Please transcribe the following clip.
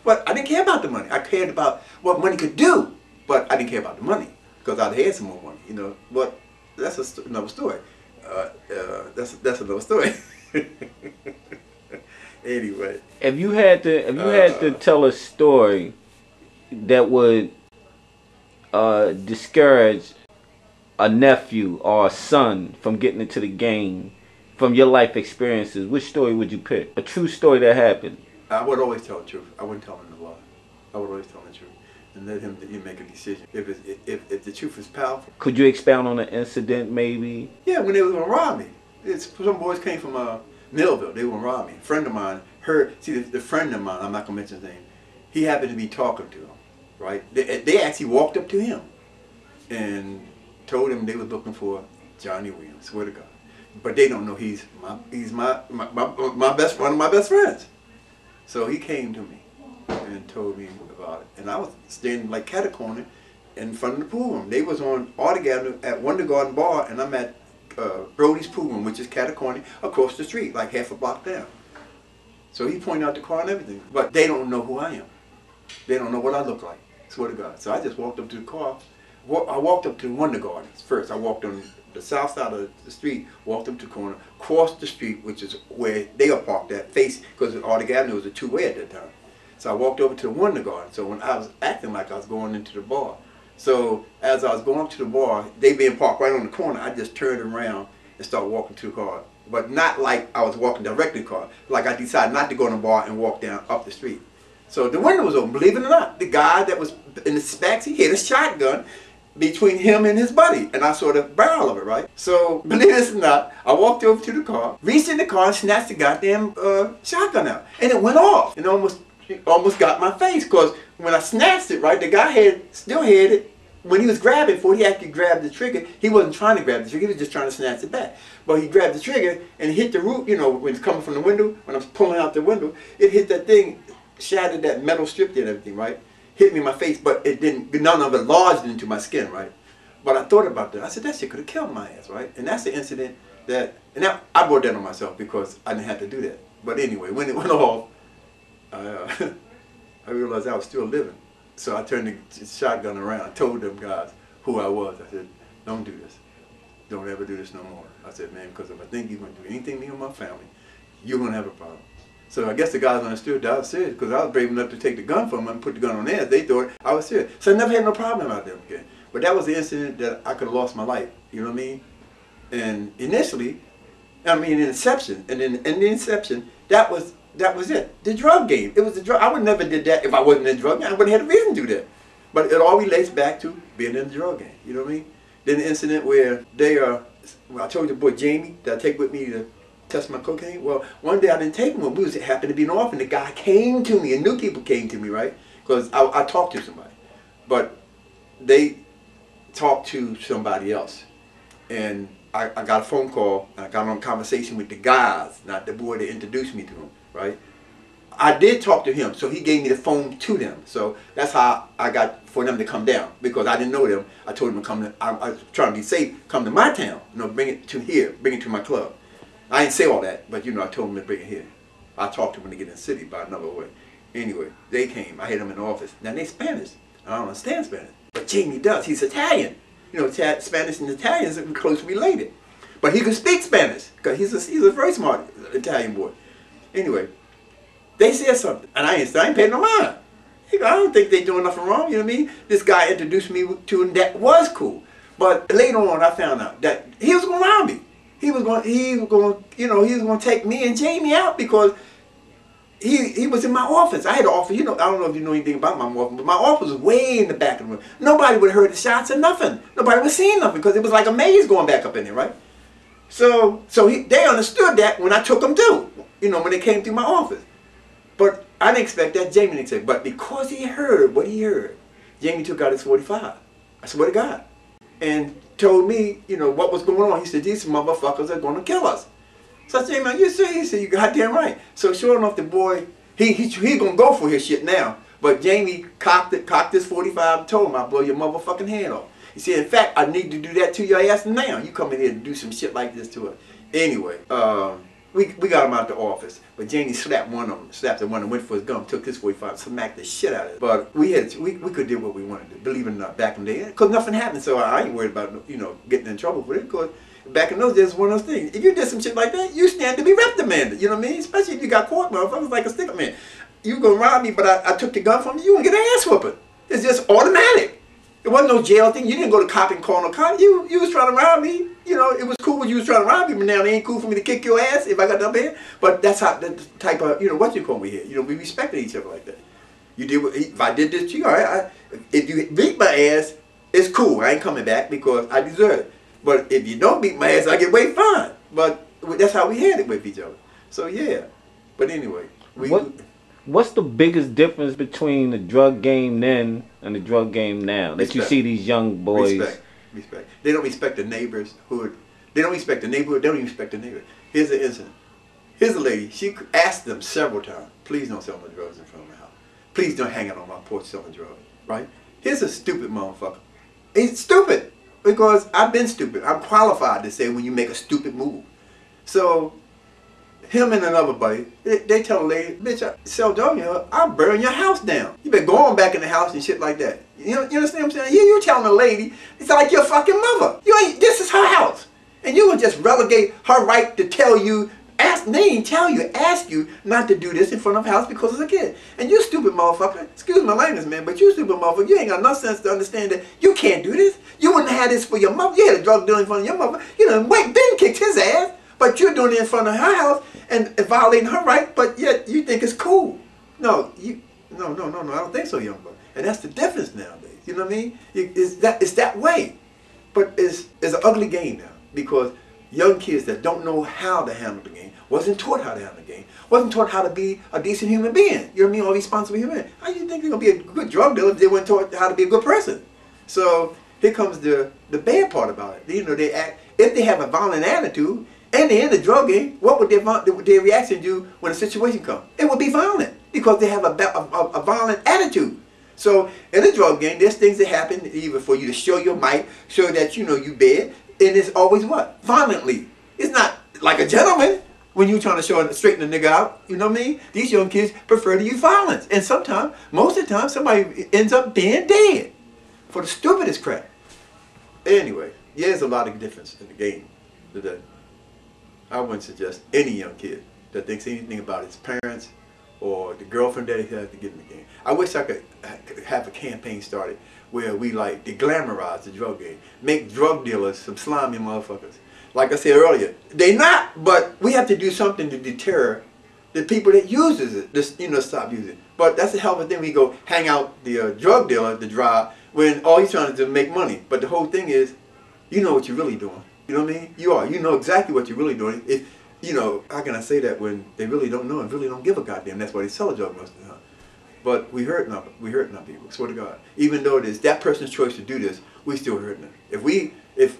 But I didn't care about the money. I cared about what money could do, but I didn't care about the money because I'd had some more money, you know. But that's another story. That's another story. Anyway, if you had to tell a story that would discourage a nephew or a son from getting into the game from your life experiences, which story would you pick? A true story that happened. I would always tell the truth. I wouldn't tell him the lie. I would always tell him the truth and let him make a decision. If the truth is powerful. Could you expound on an incident maybe? Yeah, when they was gonna rob me. Some boys came from Millville. They were gonna rob me. A friend of mine heard. See, the friend of mine. I'm not gonna mention his name. He happened to be talking to him. Right? They actually walked up to him and told him they were looking for Johnny Williams. Swear to God. But they don't know he's my best one of my best friends. So he came to me and told me about it. And I was standing like cat corner in front of the pool room. They was on Arctic Avenue at Wonder Garden Bar, and I'm at Brody's pool room, which is cat corner across the street, like half a block down. So he pointed out the car and everything. But they don't know who I am. They don't know what I look like. Swear to God. So I just walked up to the car. I walked up to Wonder Gardens first. I walked on the south side of the street, walked up to the corner, crossed the street, which is where they are parked at, face, because Arctic Avenue was a two-way at that time. So I walked over to the Wonder Garden. So when I was acting like I was going into the bar. So as I was going to the bar, they being parked right on the corner, I just turned around and started walking to the car. But not like I was walking directly to the car. Like I decided not to go in the bar and walk down up the street. So the window was open, believe it or not. The guy that was in the backseat, he had a shotgun between him and his buddy, and I saw the barrel of it, right? So, believe this or not, I walked over to the car, reached in the car and snatched the goddamn shotgun out. And it went off, and almost got my face, because when I snatched it, right, the guy still had it. When he was grabbing for it, he actually grabbed the trigger. He wasn't trying to grab the trigger, he was just trying to snatch it back. But he grabbed the trigger and hit the roof, you know, when it's coming from the window, when I was pulling out the window, it hit that thing, shattered that metal strip there and everything, right? Hit me in my face, but it didn't, none of it lodged into my skin, right? But I thought about that. I said, that shit could have killed my ass, right? And that's the incident that, and now I brought that on myself because I didn't have to do that. But anyway, when it went off, I realized I was still living. So I turned the shotgun around. I told them guys who I was. I said, don't do this. Don't ever do this no more. I said, man, because if I think you're going to do anything to me or my family, you're going to have a problem. So I guess the guys understood that I was serious because I was brave enough to take the gun from them and put the gun on theirs. They thought I was serious. So I never had no problem out there again. But that was the incident that I could have lost my life. You know what I mean? And initially, in inception, and in the inception, that was it. The drug game. It was the drug. I would never did that if I wasn't in the drug game. I wouldn't have had a reason to do that. But it all relates back to being in the drug game. You know what I mean? Then the incident where I told your boy Jamie that I take with me to test my cocaine. Well, one day I didn't take him with me. It happened to be an orphan. The guy came to me, and new people came to me, right? Because I talked to somebody. But they talked to somebody else. And I got a phone call, and I got on a conversation with the guys, not the boy that introduced me to him, right? I did talk to him, so he gave me the phone to them. So that's how I got for them to come down, because I didn't know them. I told them to come to, I was trying to be safe, come to my town, you know, bring it to here, bring it to my club. I didn't say all that, but you know, I told them to bring it here. I talked to them when they get in the city by another way. Anyway, they came, I had them in the office. Now they Spanish, I don't understand Spanish, but Jamie does, he's Italian. You know, Spanish and Italians are closely related. But he could speak Spanish, because he's a very smart Italian boy. Anyway, they said something, and I ain't paying no mind. I don't think they doing nothing wrong, you know what I mean? This guy introduced me to him that was cool. But later on, I found out that he was going to rob me. He was going to take me and Jamie out because he was in my office. I had an office, you know, I don't know if you know anything about my office, but my office was way in the back of the room. Nobody would have heard the shots or nothing. Nobody would have seen nothing because it was like a maze going back up in there, right? So they understood that when I took them too, you know, when they came through my office. But I didn't expect that, Jamie didn't expect. But because he heard what he heard, Jamie took out his .45. I swear to God. And told me, you know, what was going on. He said, these motherfuckers are going to kill us. So I said, man, you serious? He said, you goddamn right. So sure enough, the boy, he going to go for his shit now. But Jamie cocked his .45 and told him, I'll blow your motherfucking head off. He said, in fact, I need to do that to your ass now. You come in here to do some shit like this to us. Anyway, we got him out the office, but Janie slapped one of them, slapped the one that went for his gum, took his 45, smacked the shit out of it. But we could do what we wanted to, believe it or not, back in the day, because nothing happened, so I ain't worried about, you know, getting in trouble for it, because back in those days, one of those things. If you did some shit like that, you stand to be reprimanded, you know what I mean? Especially if you got caught, motherfuckers, like a sticker man. You gonna rob me, but I took the gun from you, you gonna get an ass whooping. It's just automatic. It wasn't no jail thing. You didn't go to cop and call no cop. You was trying to rob me. You know, it was cool when you was trying to rob me, but now it ain't cool for me to kick your ass if I got up here. But that's how the type of, you know, what you call me here. You know, we respected each other like that. You did if I did this to you, all right, if you beat my ass, it's cool. I ain't coming back because I deserve it. But if you don't beat my ass, I get way fine. But that's how we had it with each other. So yeah. But anyway, what's the biggest difference between the drug game then and the drug game now? That you see these young boys. Respect. They don't respect the neighbors. They don't respect the neighborhood. They don't even respect the neighbor. Here's an incident. Here's a lady. She asked them several times, please don't sell no drugs in front of my house. Please don't hang out on my porch selling drugs. Right? Here's a stupid motherfucker. He's stupid because I've been stupid. I'm qualified to say when you make a stupid move. So him and another buddy, they tell the lady, bitch, I sell drugs, I'll burn your house down. You better go on back in the house and shit like that. You understand what I'm saying? You telling the lady, it's like your fucking mother. This is her house. And you would just relegate her right to tell you, ask you not to do this in front of the house because it's a kid. And you stupid motherfucker, excuse my language, man, but you stupid motherfucker, you ain't got no sense to understand that you can't do this. You wouldn't have had this for your mother. You had a drug dealer in front of your mother. You know, Ben kicked his ass. But you're doing it in front of her house and violating her right, but yet you think it's cool. No, I don't think so, young boy. And that's the difference nowadays. You know what I mean? It's that way. But it's an ugly game now because young kids that don't know how to handle the game, wasn't taught how to handle the game, wasn't taught how to be a decent human being. You know what I mean? Or responsible human being. How do you think they're going to be a good drug dealer if they weren't taught how to be a good person? So here comes the bad part about it. You know, if they have a violent attitude, and they're in the drug game, what would their reaction do when a situation comes? It would be violent because they have a violent attitude. So in the drug game, there's things that happen either for you to show your might, show that you know you bad, and it's always what? Violently. It's not like a gentleman when you're trying to straighten a nigga out. You know what I mean? These young kids prefer to use violence. And sometimes, most of the time, somebody ends up being dead for the stupidest crap. Anyway, yeah, there's a lot of difference in the game today. I wouldn't suggest any young kid that thinks anything about his parents or the girlfriend that he has to get in the game. I wish I could have a campaign started where we like de-glamorize the drug game, make drug dealers some slimy motherfuckers. Like I said earlier, they not, but we have to do something to deter the people that uses it, just, you know, stop using it. But that's a hell of a thing. We go hang out the drug dealer to drive when all he's trying to do is make money. But the whole thing is, you know what you're really doing. You know what I mean? You know exactly what you're really doing. If, you know, how can I say that when they really don't know and really don't give a goddamn? That's why they sell a drug most of the time. But we hurting our people. Swear to God. Even though it is that person's choice to do this, we still hurting them. If